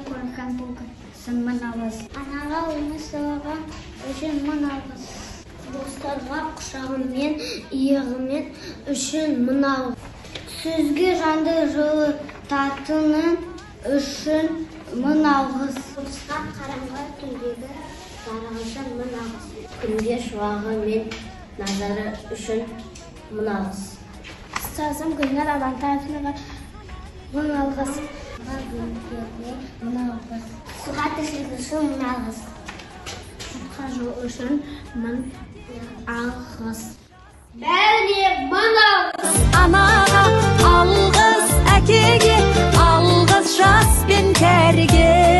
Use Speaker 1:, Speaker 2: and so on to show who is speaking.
Speaker 1: көрген болсын мың алғыс. Анаға өмір сыйлаған үшін мың алғыс. Достарға құшағымен, иығымен үшін мың алғыс. Сөзге жанды жылытатыны үшін мың алғыс. Құлысқа қараңғы түндегі жарығы мың алғыс. Күнге шуағы мен назары үшін мың алғыс. Ұстазым Гүлнар Амантаевнаға мың алғыс. Мың алғыс. Суға тіршілік үшін мың алғыс. Сыртқа жол үшін мың алғыс. Бәріне мың алғыс.
Speaker 2: Анаға алғыс, әкеге алғыс, жас пен кәріге.